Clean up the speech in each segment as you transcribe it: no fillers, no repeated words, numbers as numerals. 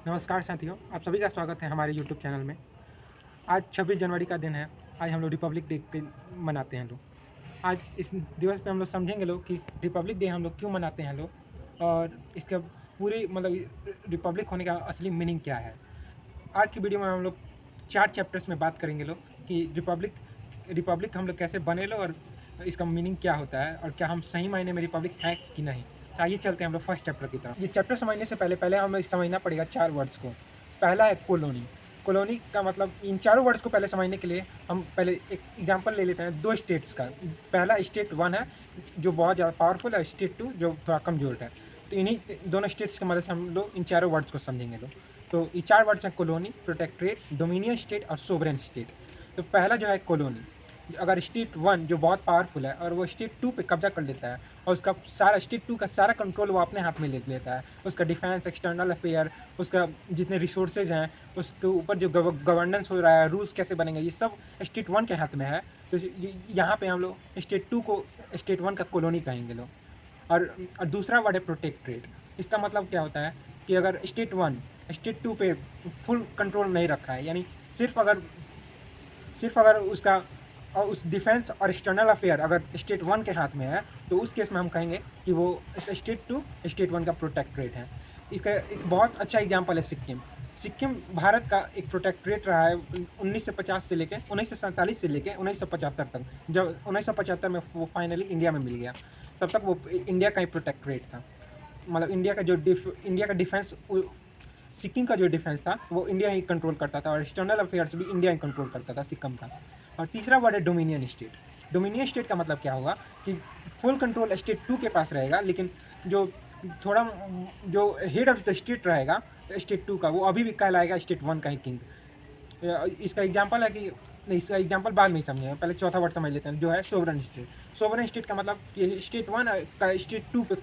नमस्कार साथियों, आप सभी का स्वागत है हमारे यूट्यूब चैनल में। आज 26 जनवरी का दिन है। आज हम लोग रिपब्लिक डे के मनाते हैं लोग। आज इस दिवस पे हम लोग समझेंगे लोग कि रिपब्लिक डे हम लोग क्यों मनाते हैं लोग, और इसका पूरी रिपब्लिक होने का असली मीनिंग क्या है। आज की वीडियो में हम लोग 4 चैप्टर्स में बात करेंगे लोग कि रिपब्लिक रिपब्लिक हम लोग कैसे बने लो, और इसका मीनिंग क्या होता है, और क्या हम सही मायने में रिपब्लिक है कि नहीं। तो आइए चलते हैं हम लोग फर्स्ट चैप्टर की तरफ। ये चैप्टर समझने से पहले हमें समझना पड़ेगा 4 वर्ड्स को। पहला है कॉलोनी। कॉलोनी का मतलब, इन चारों वर्ड्स को पहले समझने के लिए हम पहले एक एग्जांपल ले लेते हैं 2 स्टेट्स का। पहला स्टेट 1 है जो बहुत ज़्यादा पावरफुल है, स्टेट 2 जो थोड़ा कमज़ोर है। तो इन्हीं दोनों स्टेट्स की मदद से हम लोग इन चारों वर्ड्स को समझेंगे लोग। तो ये 4 वर्ड्स हैं: कॉलोनी, प्रोटेक्ट्रेट, डोमिनियन स्टेट और सोवरेन स्टेट। तो पहला जो है कॉलोनी, अगर स्टेट 1 जो बहुत पावरफुल है और वो स्टेट 2 पे कब्जा कर लेता है और उसका सारा स्टेट 2 का सारा कंट्रोल वो अपने हाथ में ले लेता है, उसका डिफेंस, एक्सटर्नल अफेयर, उसका जितने रिसोर्सेज हैं, उसके ऊपर जो गवर्नेंस हो रहा है, रूल्स कैसे बनेंगे, ये सब स्टेट 1 के हाथ में है। तो यहाँ पे हम लोग स्टेट 2 को स्टेट 1 का कॉलोनी कहेंगे लोग। और दूसरा वर्ड है प्रोटेक्ट्रेट। इसका मतलब क्या होता है कि अगर स्टेट 1 स्टेट 2 पे फुल कंट्रोल नहीं रखा है, यानी सिर्फ अगर उसका और उस डिफेंस और एक्सटर्नल अफेयर अगर स्टेट 1 के हाथ में है, तो उस केस में हम कहेंगे कि वो स्टेट 2 स्टेट 1 का प्रोटेक्ट्रेट है। इसका एक बहुत अच्छा एग्जांपल है सिक्किम। सिक्किम भारत का एक प्रोटेक्ट्रेट रहा है 1950 से लेकर 1947 से लेकर 1975 तक। जब 1975 में वो फाइनली इंडिया में मिल गया, तब तक वो इंडिया का ही प्रोटेक्ट्रेट था। मतलब इंडिया का डिफेंस, सिक्किम का जो डिफेंस था वो इंडिया ही कंट्रोल करता था, और एक्सटर्नल अफेयर्स भी इंडिया ही कंट्रोल करता था सिक्किम का। और तीसरा वर्ड है डोमिनियन स्टेट। डोमिनियन स्टेट का मतलब क्या होगा कि फुल कंट्रोल स्टेट 2 के पास रहेगा, लेकिन जो थोड़ा जो हेड ऑफ द स्टेट रहेगा स्टेट 2 का, वो अभी भी कहलाएगा स्टेट 1 का ही किंग। इसका एग्जांपल है कि नहीं, इसका एग्जांपल बाद में ही समझेंगे, पहले चौथा वर्ड समझ लेते हैं जो है सोवरेन स्टेट। सोवरेन स्टेट का मतलब कि स्टेट 1 का स्टेट 2 पे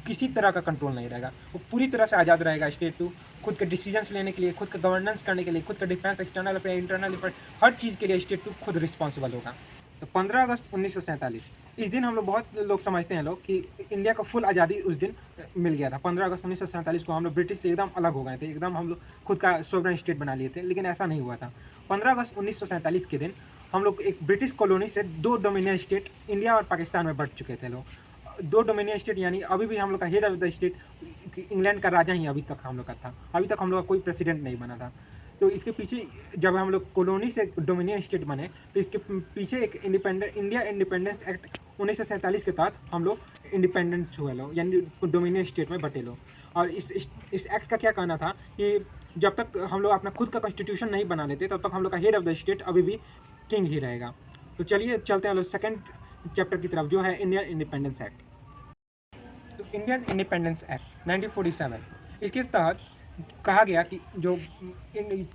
किसी तरह का कंट्रोल नहीं रहेगा, वो पूरी तरह से आज़ाद रहेगा स्टेट 2। खुद के डिसीजंस लेने के लिए, खुद का गवर्नेंस करने के लिए, खुद का defence, external affair, internal affair, हर चीज़ के लिए स्टेट 2 खुद रिस्पॉन्सिबल होगा। तो 15 अगस्त 1947, इस दिन हम लोग बहुत लोग समझते हैं लोग कि इंडिया को फुल आज़ादी उस दिन मिल गया था। 15 अगस्त 1947 को हम लोग ब्रिटिश से एकदम अलग हो गए थे, एकदम हम लोग खुद का सोवरेन स्टेट बना लिए थे, लेकिन ऐसा नहीं हुआ था। 15 अगस्त 1947 के दिन हम लोग एक ब्रिटिश कॉलोनी से 2 डोमिनियन स्टेट इंडिया और पाकिस्तान में बढ़ चुके थे लोग। 2 डोमिनियन स्टेट, यानी अभी भी हम लोग का head of the state England का राजा ही अभी तक हम लोग का था। अभी तक हम लोग का कोई प्रेसिडेंट नहीं बना था। तो इसके पीछे, जब हम लोग कॉलोनी से डोमिनियन स्टेट बने, तो इसके पीछे एक इंडिया इंडिपेंडेंस एक्ट 1947 के तहत हम लोग इंडिपेंडेंस हुए लोग, यानी डोमिनियन स्टेट में बटे लोग। और इस एक्ट का क्या कहना था कि जब तक हम लोग अपना खुद का कॉन्स्टिट्यूशन नहीं बना लेते, तब तक हम लोग का हेड ऑफ द स्टेट अभी भी किंग ही रहेगा। तो चलिए चलते हैं लोग सेकेंड चैप्टर की तरफ, जो है इंडियन इंडिपेंडेंस एक्ट। तो इंडियन इंडिपेंडेंस एक्ट 1947, इसके तहत कहा गया कि जो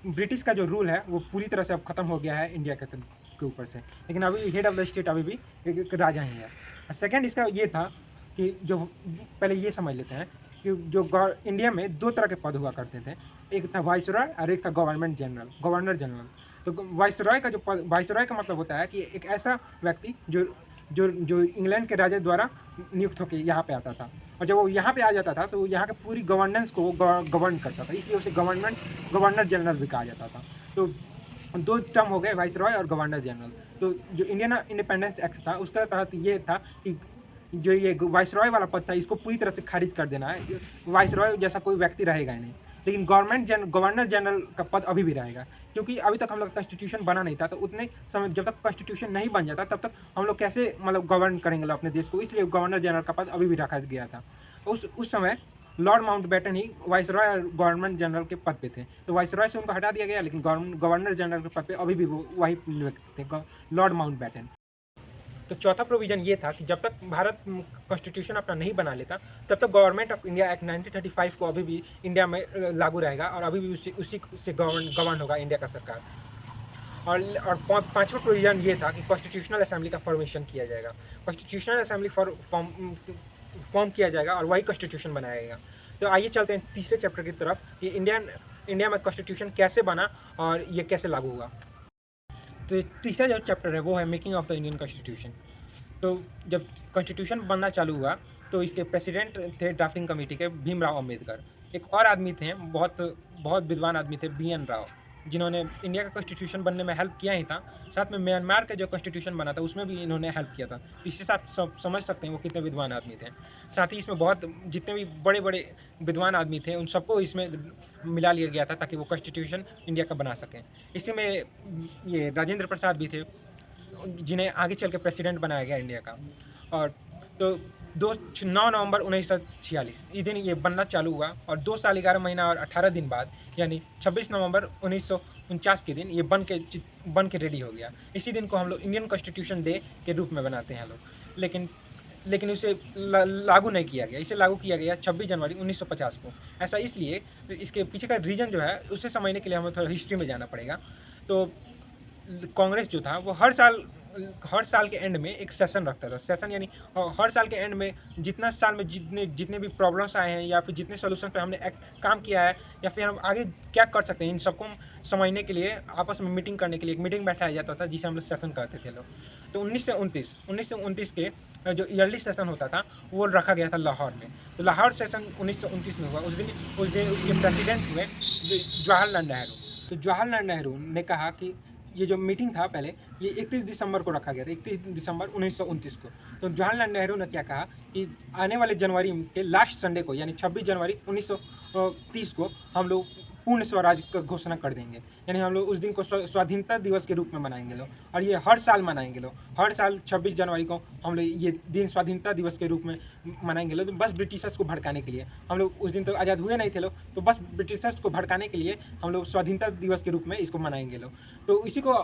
ब्रिटिश का जो रूल है वो पूरी तरह से अब ख़त्म हो गया है इंडिया के ऊपर से, लेकिन अभी हेड ऑफ द स्टेट अभी भी एक राजा ही है। सेकंड इसका ये था कि जो, पहले ये समझ लेते हैं कि जो इंडिया में 2 तरह के पद हुआ करते थे, एक था वाइसरॉय और एक था गवर्नर जनरल। तो वाइसरॉय का जो पद, वाइसरॉय का मतलब होता है कि एक ऐसा व्यक्ति जो जो जो इंग्लैंड के राजा द्वारा नियुक्त होकर यहाँ पे आता था, और जब वो यहाँ पे आ जाता था तो यहाँ के पूरी गवर्नेंस को गवर्न करता था, इसलिए उसे गवर्नर जनरल भी कहा जाता था। तो 2 टर्म हो गए, वाइसरॉय और गवर्नर जनरल। तो जो इंडियन इंडिपेंडेंस एक्ट था उसके तहत ये था कि जो ये वाइसरॉय वाला पद था इसको पूरी तरह से खारिज कर देना है। वाइसरॉय जैसा कोई व्यक्ति रहेगा ही नहीं, लेकिन गवर्नर जनरल का पद अभी भी रहेगा, क्योंकि अभी तक हम लोग का कॉन्स्टिट्यूशन बना नहीं था। तो उतने समय जब तक कॉन्स्टिट्यूशन नहीं बन जाता तब तक हम लोग कैसे गवर्न करेंगे अपने देश को, इसलिए गवर्नर जनरल का पद अभी भी रखा गया था। उस समय लॉर्ड माउंटबेटन ही वाइसरॉय और गवर्नर जनरल के पद पे थे। तो वाइसरॉय से उनको हटा दिया गया, लेकिन गवर्नर जनरल के पद पे अभी भी वो वही व्यक्ति थे, लॉर्ड माउंटबेटन। तो चौथा प्रोविज़न ये था कि जब तक भारत कॉन्स्टिट्यूशन अपना नहीं बना लेता, तब तक गवर्नमेंट ऑफ इंडिया एक्ट 1935 को अभी भी इंडिया में लागू रहेगा, और अभी भी उसी से गवर्न होगा इंडिया का सरकार। और पांचवा प्रोविज़न ये था कि कॉन्स्टिट्यूशनल असेंबली का फॉर्मेशन किया जाएगा। कॉन्स्टिट्यूशनल असेंबली फॉर्म किया जाएगा और वही कॉन्स्टिट्यूशन बनाएगा। तो आइए चलते हैं तीसरे चैप्टर की तरफ कि इंडिया में कॉन्स्टिट्यूशन कैसे बना और ये कैसे लागू हुआ। तो तीसरा जो चैप्टर है वो है making of the Indian constitution. तो जब कॉन्स्टिट्यूशन बनना चालू हुआ तो इसके प्रेसिडेंट थे ड्राफ्टिंग कमेटी के भीमराव अम्बेडकर। एक और आदमी थे, बहुत बहुत विद्वान आदमी थे, बी एन राव, जिन्होंने इंडिया का कॉन्स्टिट्यूशन बनने में हेल्प किया ही था, साथ में म्यांमार का जो कॉन्स्टिट्यूशन बना था उसमें भी इन्होंने हेल्प किया था। तो इससे आप समझ सकते हैं वो कितने विद्वान आदमी थे। साथ ही इसमें बहुत जितने भी बड़े बड़े विद्वान आदमी थे उन सबको इसमें मिला लिया गया था ताकि वो कॉन्स्टिट्यूशन इंडिया का बना सकें। इसी में ये राजेंद्र प्रसाद भी थे, जिन्हें आगे चल के प्रेसिडेंट बनाया गया इंडिया का। और तो 9 नवंबर 1946 इस दिन ये बनना चालू हुआ, और 2 साल 11 महीना और 18 दिन बाद यानी 26 नवंबर 1949 के दिन ये बन के रेडी हो गया। इसी दिन को हम लोग इंडियन कॉन्स्टिट्यूशन डे के रूप में बनाते हैं लोग। लेकिन इसे लागू नहीं किया गया। इसे लागू किया गया 26 जनवरी 1950 को। ऐसा इसलिए, इसके पीछे का रीज़न जो है उसे समझने के लिए हमें थोड़ा हिस्ट्री में जाना पड़ेगा। तो कांग्रेस जो था वो हर साल के एंड में एक सेशन रखता था। सेशन यानी हर साल के एंड में जितना साल में जितने भी प्रॉब्लम्स आए हैं या फिर जितने सोल्यूशन पे हमने काम किया है या फिर हम आगे क्या कर सकते हैं, इन सबको समझने के लिए आपस में मीटिंग करने के लिए एक मीटिंग बैठाया जाता था, जिसे हम लोग सेशन कहते थे लोग। तो 1929 के जो ईयरली सेशन होता था वो रखा गया था लाहौर में। तो लाहौर सेशन 1929 में हुआ। उस दिन उसके प्रेसिडेंट हुए जवाहरलाल नेहरू। तो जवाहरलाल नेहरू ने कहा कि ये जो मीटिंग था पहले, ये 31 दिसंबर को रखा गया था, 31 दिसंबर 1929 को। तो जवाहरलाल नेहरू ने क्या कहा कि आने वाले जनवरी के लास्ट संडे को यानी 26 जनवरी 1930 को हम लोग पूर्ण स्वराज का घोषणा कर देंगे। यानी हम लोग उस दिन को स्वाधीनता दिवस के रूप में मनाएंगे लोग, और ये हर साल मनाएंगे लोग। हर साल 26 जनवरी को हम लोग ये दिन स्वाधीनता दिवस के रूप में मनाएंगे लोग। तो बस ब्रिटिशर्स को भड़काने के लिए हम लोग, उस दिन तो आज़ाद हुए नहीं थे लोग, तो बस ब्रिटिशर्स को भड़काने के लिए हम लोग स्वाधीनता दिवस के रूप में इसको मनाएंगे लोग। तो इसी को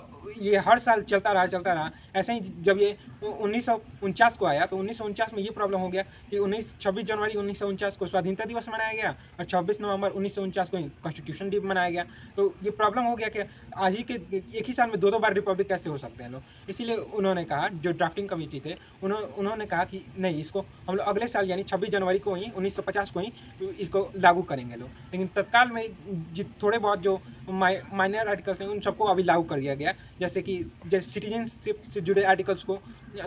ये हर साल चलता रहा। ऐसे ही जब ये 1949 को आया तो 1949 में ये प्रॉब्लम हो गया कि 26 जनवरी 1949 को स्वाधीनता दिवस मनाया गया और 26 नवंबर 1949 को कॉन्स्टिट्यूशन डे मनाया गया। तो ये प्रॉब्लम हो गया कि आज ही के एक ही साल में दो बार रिपब्लिक कैसे हो सकते हैं लोग। इसीलिए उन्होंने कहा, जो ड्राफ्टिंग कमेटी थे उन्होंने कहा कि नहीं, इसको हम लोग अगले साल यानी 26 जनवरी को ही 1950 को ही इसको लागू करेंगे लोग। लेकिन तत्काल में थोड़े बहुत जो माइनर आर्टिकल्स हैं उन सबको अभी लागू कर दिया गया, जैसे कि सिटीजनशिप से जुड़े आर्टिकल्स को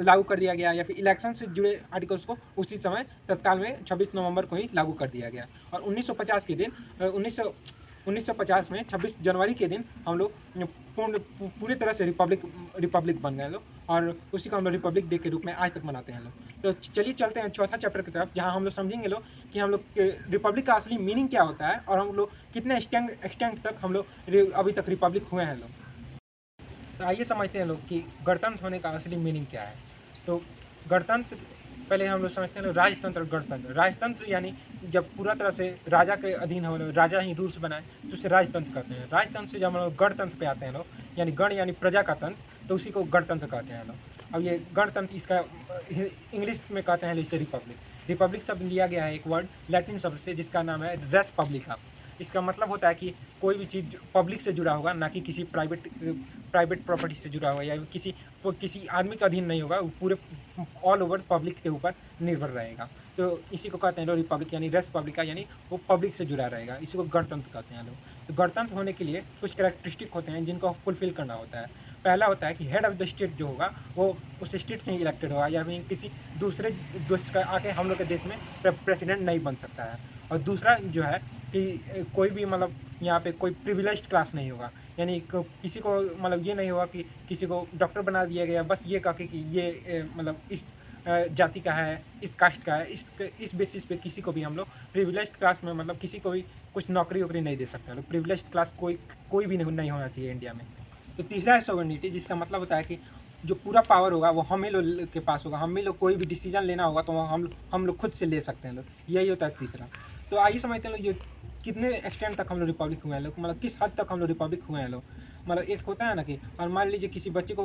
लागू कर दिया गया, या फिर इलेक्शन से जुड़े आर्टिकल्स को उसी समय तत्काल में 26 नवंबर को ही लागू कर दिया गया। और 1950 के दिन 1950 में 26 जनवरी के दिन हम लोग पूरी तरह से रिपब्लिक बन गए लोग, और उसी को हम लोग रिपब्लिक डे के रूप में आज तक मनाते हैं लोग। तो चलिए चलते हैं चौथा चैप्टर की तरफ, जहाँ हम लोग समझेंगे लोग कि हम लोग रिपब्लिक का असली मीनिंग क्या होता है, और हम लोग कितने एक्सटेंट तक हम लोग अभी तक रिपब्लिक हुए हैं लोग। तो आइए समझते हैं लोग कि गणतंत्र होने का असली मीनिंग क्या है। तो गणतंत्र, पहले हम लोग समझते हैं राजतंत्र और गणतंत्र। राजतंत्र यानी जब पूरा तरह से राजा के अधीन हो, राजा ही रूल्स बनाए, तो उसे राजतंत्र कहते हैं। राजतंत्र से जब हम लोग गणतंत्र पे आते हैं लोग, यानी गण यानी प्रजा का तंत्र, तो उसी को गणतंत्र कहते हैं लोग। अब ये गणतंत्र, इसका इंग्लिश में कहते हैं इसे रिपब्लिक। रिपब्लिक शब्द लिया गया है एक वर्ड लैटिन शब्द से जिसका नाम है रेस पब्लिका। इसका मतलब होता है कि कोई भी चीज़ पब्लिक से जुड़ा होगा, ना कि किसी प्राइवेट प्रॉपर्टी से जुड़ा होगा, या किसी आदमी का अधीन नहीं होगा, वो पूरे ऑल ओवर पब्लिक के ऊपर निर्भर रहेगा। तो इसी को कहते हैं लोग रिपब्लिक, यानी रेस पब्लिका, यानी वो पब्लिक से जुड़ा रहेगा। इसी को गणतंत्र कहते हैं लोग। तो गणतंत्र होने के लिए कुछ कैरेक्टरिस्टिक होते हैं जिनको फुलफिल करना होता है। पहला होता है कि हेड ऑफ द स्टेट जो होगा वो उस स्टेट से ही इलेक्टेड होगा, या फिर किसी दूसरे देश का आके हम लोग के देश में प्रेसिडेंट नहीं बन सकता है। और दूसरा जो है कि कोई भी मतलब यहाँ पे कोई प्रिविलेज्ड क्लास नहीं होगा, यानी किसी को मतलब ये नहीं होगा कि किसी को डॉक्टर बना दिया गया बस ये कह के कि ये मतलब इस जाति का है, इस कास्ट का है, इस बेसिस पे किसी को भी हम लोग प्रिविलेज्ड क्लास में मतलब किसी को भी कुछ नौकरी वोकरी नहीं दे सकते हैं लोग। प्रिविलेज्ड क्लास कोई भी नहीं होना चाहिए इंडिया में। तो तीसरा है सॉवरेनिटी, जिसका मतलब होता है कि जो पूरा पावर होगा वो हम ही लोग के पास होगा। हम ही लोग कोई भी डिसीजन लेना होगा तो हम लोग खुद से ले सकते हैं लोग। यही होता है तीसरा। तो आइए समझते हैं लोग ये कितने एक्सटेंट तक हम लोग रिपब्लिक हुए हैं लोग, मतलब किस हद तक हम लोग रिपब्लिक हुए हैं लोग। मतलब एक होता है ना कि, और मान लीजिए किसी बच्चे को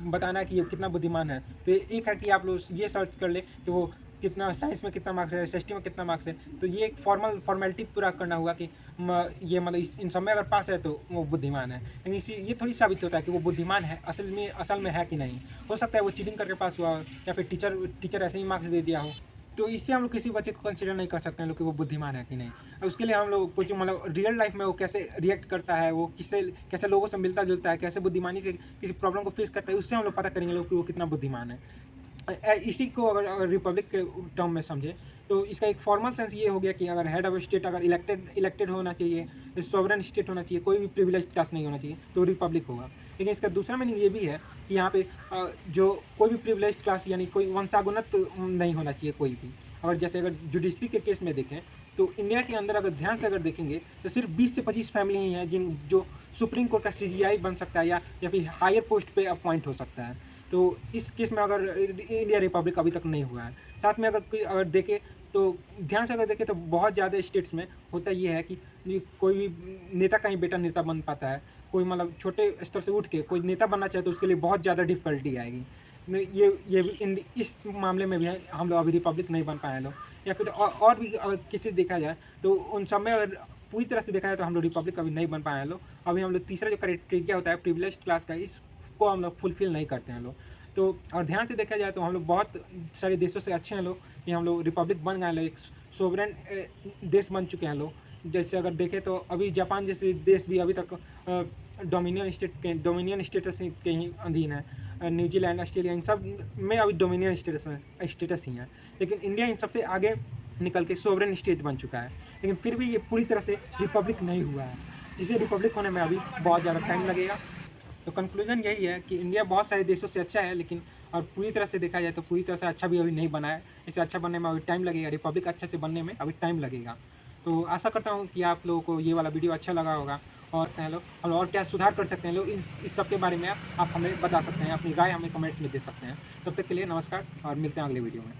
बताना है कि ये कितना बुद्धिमान है, तो एक है कि आप लोग ये सर्च कर ले कि वो कितना साइंस में कितना मार्क्स है, एसएसटी में कितना मार्क्स है। तो ये एक फॉर्मेलिटी पूरा करना होगा कि ये मतलब इन सब में अगर पास है तो वो बुद्धिमान है। लेकिन ये थोड़ी साबित होता है कि वो बुद्धिमान है असल में है कि नहीं। हो सकता है वो चीटिंग करके पास हुआ हो, या फिर टीचर ऐसे ही मार्क्स दे दिया हो। तो इससे हम लोग किसी बच्चे को कंसिडर नहीं कर सकते हैं लोग कि वो बुद्धिमान है कि नहीं। और उसके लिए हम लोग कुछ मतलब रियल लाइफ में वो कैसे रिएक्ट करता है, वो कैसे लोगों से मिलता जुलता है, कैसे बुद्धिमानी से किसी प्रॉब्लम को फेस करता है, उससे हम लोग पता करेंगे लोग कि वो कितना बुद्धिमान है। इसी को अगर रिपब्लिक के टर्म में समझे तो इसका एक फॉर्मल सेंस ये हो गया कि अगर हेड ऑफ स्टेट अगर इलेक्टेड होना चाहिए, सॉवरेन स्टेट होना चाहिए, कोई भी प्रिविलेज क्लास नहीं होना चाहिए, तो रिपब्लिक होगा। लेकिन इसका दूसरा मीनिंग ये भी है कि यहाँ पे जो कोई भी प्रिविलेज क्लास यानी कोई वंशागुनत नहीं होना चाहिए कोई भी। और जैसे अगर जुडिशरी के केस में देखें तो इंडिया के अंदर अगर ध्यान से अगर देखेंगे तो सिर्फ 20 से 25 फैमिली ही हैं जिन जो सुप्रीम कोर्ट का सीजीआई बन सकता है या फिर हायर पोस्ट पे अपॉइंट हो सकता है। तो इस केस में अगर इंडिया रिपब्लिक अभी तक नहीं हुआ है। साथ में अगर देखें तो ध्यान से अगर देखें तो बहुत ज़्यादा स्टेट्स में होता ये है कि कोई भी नेता का ही बेटा नेता बन पाता है। कोई मतलब छोटे स्तर से उठ के कोई नेता बनना चाहे तो उसके लिए बहुत ज़्यादा डिफिकल्टी आएगी। ये भी इस मामले में भी हम लोग अभी रिपब्लिक नहीं बन पाए हैं लोग, या फिर और भी अगर किसी देखा जाए तो उन सब में अगर पूरी तरह से देखा जाए तो हम लोग रिपब्लिक अभी नहीं बन पाए हैं लोग। अभी हम लोग तीसरा जो क्राइटेरिया होता है प्रिविलेज क्लास का, इसको हम लोग फुलफिल नहीं करते हैं लोग। तो और ध्यान से देखा जाए तो हम लोग बहुत सारे देशों से अच्छे हैं लोग कि हम लोग रिपब्लिक बन गए लोग, एक सोवरेन देश बन चुके हैं लोग। जैसे अगर देखें तो अभी जापान जैसे देश भी अभी तक डोमिनियन स्टेटस के ही अधीन है। न्यूजीलैंड, ऑस्ट्रेलिया इन सब में अभी डोमिनियन स्टेटस ही है। लेकिन इंडिया इन सबसे आगे निकल के सोवरेन स्टेट बन चुका है, लेकिन फिर भी ये पूरी तरह से रिपब्लिक नहीं हुआ है। इसे रिपब्लिक होने में अभी बहुत ज़्यादा टाइम लगेगा। तो कंक्लूजन यही है कि इंडिया बहुत सारे देशों से अच्छा है, लेकिन और पूरी तरह से देखा जाए तो पूरी तरह से अच्छा भी अभी नहीं बना है। इसे अच्छा बनने में अभी टाइम लगेगा, रिपब्लिक अच्छे से बनने में अभी टाइम लगेगा। तो आशा करता हूँ कि आप लोगों को ये वाला वीडियो अच्छा लगा होगा और लोग और क्या सुधार कर सकते हैं लोग इस सब के बारे में आप हमें बता सकते हैं, अपनी राय हमें कमेंट्स में दे सकते हैं। तब तक के लिए नमस्कार और मिलते हैं अगले वीडियो में।